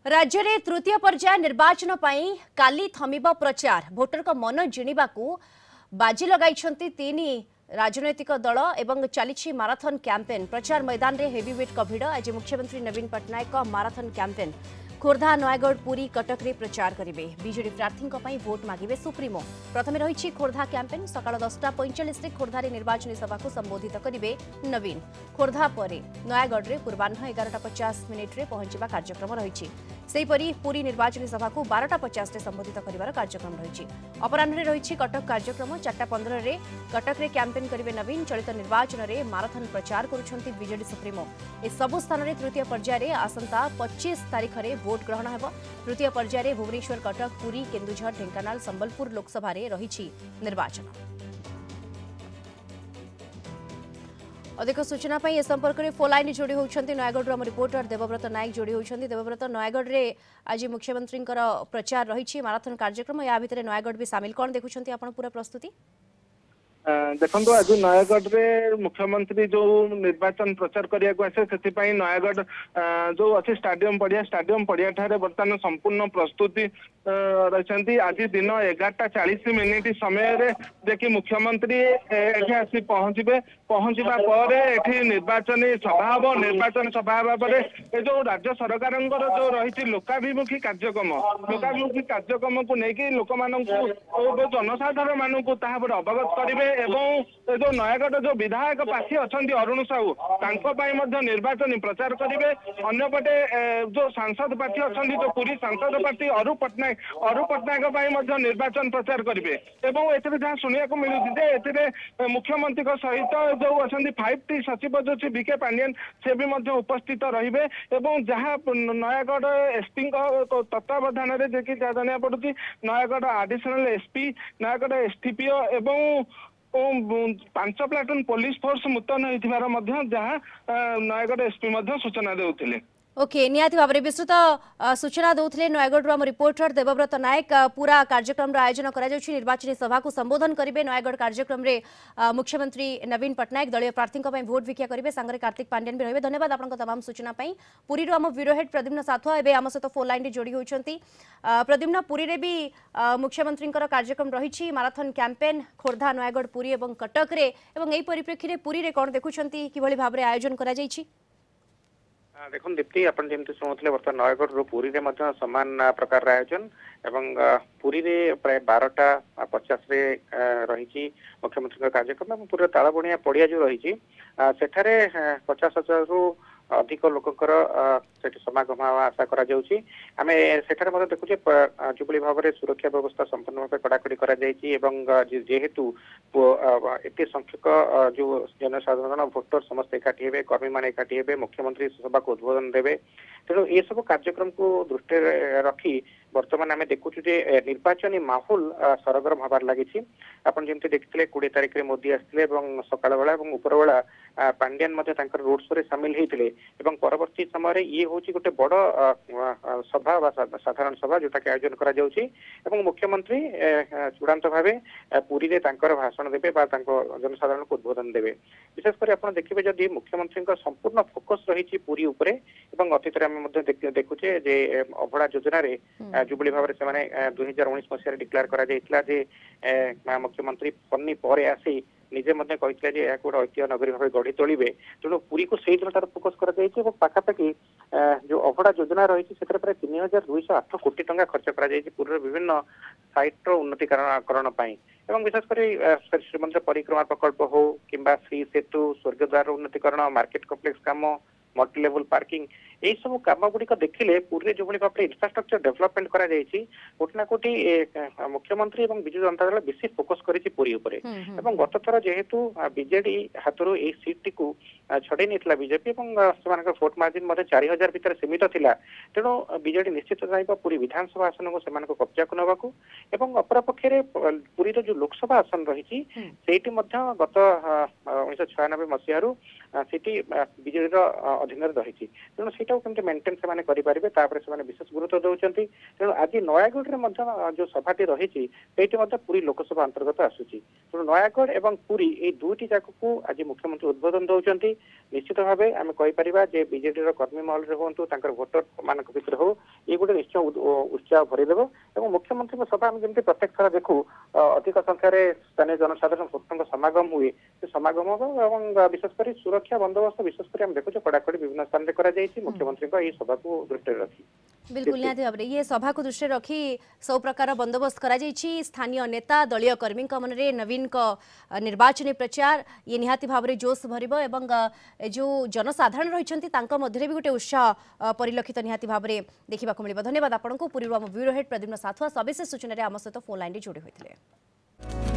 राज्य में तृतीय पर्याय निर्वाचन पई काली थमिब प्रचार भोटर को मन जिणवा बाजी लगाई तीन राजनैतिक दल एवं चली माराथन कैंपेन प्रचार मैदान में हेवीवेट भिड़। आज मुख्यमंत्री नवीन पट्टनायक माराथन कैंपेन खोर्धा नयगढ़ पुरी कटक रे प्रचार करेंगे। बीजेडी प्रार्थी भोट मागिबे सुप्रीमो। प्रथम रही खोर्धा कैंपेन सकाळ 10:45 खोर्धार निर्वाचनी सभा को संबोधित करेंगे नवीन। खोर्धा पर नयगढ़ में पूर्वाह्न 11:50 पहुंचवा कार्यक्रम रही। सेहीपरि पुरी निर्वाचनी सभा को 12:50 संबोधित कर कार्यक्रम रही। अपराह्न रही कटक कार्यक्रम 4:15 कटक रे कैंपेन करेंगे नवीन। चलित निर्वाचन में माराथन प्रचार करुछंती बीजेडी सुप्रीमो। ए सबु स्थान में तृतीय पर्याय आसंता 25 तारीख में भोट ग्रहण हेब। तृतीय पर्याय भुवनेश्वर कटक पुरी केन्दुझर ढेंकानाल संबलपुर लोकसभा रही निर्वाचन। अधिक सूचना ए संपर्क में फोन लाइन जोड़ी होती नयगढ़ आम रिपोर्टर देवव्रत नायक जोड़ी होती। देवव्रत, नयगढ़ में आज मुख्यमंत्री प्रचार रही माराथन कार्यक्रम या भितर नयगढ़ भी सामिल कौन देखुं आप पूरा प्रस्तुति? देखो आज नयगढ़ रे मुख्यमंत्री जो निर्वाचन प्रचार करने को आसे से नयगढ़ जो अच्छे स्टाडियम पड़िया ठारे बर्तमान संपूर्ण प्रस्तुति रही। आज दिन 11:40 समय देखिए मुख्यमंत्री आसी पहुंचवा निर्वाचन सभा हम। निर्वाचन सभा जो राज्य सरकार जो रही लोकाभिमुखी कार्यक्रम को लेकिन लोक जनसाधारण मानू अवगत करेंगे। एवं जो नयगढ़ जो विधायक प्रार्थी अच्छा अरुण साहू निर्वाचन प्रचार करेंगे। अन्यपटे जो सांसद प्रार्थी अच्छा जो पुरी सांसद प्रार्थी अरूप पट्टनायक निर्वाचन प्रचार करेंगे। जहाँ शुणा मिलूँ मुख्यमंत्री सहित जो अच्छा 5T सचिव जो बीके पांडियन से भी उपस्थित रहिबे। जहाँ नयगढ़ एसपी तत्वावधान जाना पड़ुची Nayagarh additional SP Nayagarh STPO एवं 5 प्लाटून पुलिस फोर्स मुतयन होइथिबार जहाँ नयगढ़ एसपी सूचना देउथिले। ओके, निहाती भाव में विस्तृत सूचना दौले नयगढ़ आम रिपोर्टर देवव्रत नायक। पूरा कार्यक्रम आयोजन कर निर्वाचनी सभा को संबोधन करेंगे। नयगढ़ कार्यक्रम में मुख्यमंत्री नवीन पट्टनायक दलीय प्रार्थी भोट भिक्षा करेंगे। सांगे कार्तिक पांड्यन भी रहे। धन्यवाद आपको तमाम सूचना। पुरी आम ब्यूरो हेड प्रद्युम्न साथुआ एवं आम सहित फोन लाइन जोड़ी होती। प्रद्युम्न, पुरी में भी मुख्यमंत्री कार्यक्रम रही माराथन कैंपेन खोर्धा नयगढ़ पुरी और कटक रे एवं परिप्रेक्षी में पुरी में कौन देखुं कि भाव में आयोजन कर देखो दीप्ति आपन जेमती सुनुଥିଲେ बर्तमान नयगढ़ पुरी रे मध्य समान प्रकार आयोजन एवं पुरी रे प्राय 12:50 रे रही मुख्यमंत्री कार्यक्रम। पूरा तालबणिया पड़िया जो रही सेठारे 50,000 रु अधिक लोकंकर समागम आशा करा जाउची। आमे सेठारे मते देखुचे जुबली भाव में सुरक्षा व्यवस्था संपूर्ण भाव कड़ाकड़ी करा जायची एवं जेहेतु एते संख्यक जो जनसाधारण भोटर समस्त एकाठी हेबे, कर्मी माने एकाठी हेबे, मुख्यमंत्री सभा को उद्बोधन देबे। तेणु ये सब कार्यक्रम को दृष्टि रखी बर्तमान आम देखुँ निर्वाचनी माहौल सरगरम हबार लगी। आपन जमती देखते 20 तारीख में मोदी आसते सकाळ बेला उपर बेला पांड्यन रोड शो रे सामिल होते। परवर्ती समय ये हूँ गोटे बड़ सभा साधारण सभा जोटा कि आयोजन करा जाउची। मुख्यमंत्री चूड़ांत भाव पुरी रे भाषण देवे जनसाधारण को उद्बोधन देवे। विशेषकर आप देखिए जदि मुख्यमंत्री संपूर्ण फोकस रही पुरी उपरे एवं अतीत देखुचे जे अभड़ा योजना रे जुबली भाव में 2019 मसीह डिक्लेयर करा जायतिला जे मुख्यमंत्री फन्नी पर आसी निजे कहते गोटे ऐतिह्य नगरी भाव गढ़ी तोलिबे। तेणु पुरी को से दिन तार फोकस कर पाखापाखि जो अभड़ा योजना रही प्राय 3,208 कोटी टंका खर्च कर विभिन्न साइट उन्नतिकरण एवं विशेषकर श्रीमंदिर परिक्रमा प्रकल्प हो कि श्री सेतु स्वर्गद्वार उन्नतिकरण मार्केट कम्प्लेक्स काम मल्टी लेवल पार्किंग यही सब कम गुड़िक देखिले पूरी जो भाव में इंफ्रास्ट्रक्चर डेवलपमेंट करा कोटि ना कोटि मुख्यमंत्री और विजु जनता दल बेसी फोकस करिछि पुरी उपरे। एवं गत थर जेहेतु बीजेडी हाथरू ए सीट को छड़े नहीं बीजेपी और भोट मार्जिन 4,000 भितर सीमित थिला। तेणु बीजेडी निश्चित चाहिए पूरी विधानसभा आसन को सेमान कब्जा को नबाकू एवं अपर पक्षे पुरी जो लोकसभा आसन रही गत 1996 मसीह बीजेडी अधीन रही। तेणु से को केमती मेंटेन से करि परिबे तापर से विशेष गुरुत्व दउचंती तेणु आज नयागढ़ रे जो सभाटी रही पुरी लोकसभा अंतर्गत आसुची तेणु नयागढ़ एवं पुरी ये दुईटी जाक को आज मुख्यमंत्री उद्बोधन दउचंती निश्चित भाव आम कहीपर जे बीजेडी कर्मी महल रे हूँ भोटर मान भर हो ये गोटे निश्चय उत्साह भरीदेव और मुख्यमंत्री सभा आम जमी प्रत्येक थर देखू अधिक संख्यार स्थानीय जनसाधारण भोटर समागम हुए से समागम और विशेषकर सुरक्षा बंदोबस्त विशेषकर देखु कड़ाकड़ी विभिन्न स्थान में मुख्यमंत्री सभा को दृष्टि रखी बिल्कुल निहाती भाव ये सभा को दृष्टि रखी सब प्रकार बंदोबस्त करा स्थानीय नेता दलीय कर्मी मन में नवीन निर्वाचन प्रचार ये निहाती भाव में जोश भर एवं जो जनसाधारण रही भी गोटे उत्साह परिलक्षित निहाती भाव में देखा मिले। धन्यवाद आपको पुरी ब्यूरो हेड प्रद्युम्न साथुआ सविशेष सूचना आम सहित फोन लाइन जोड़ी होते।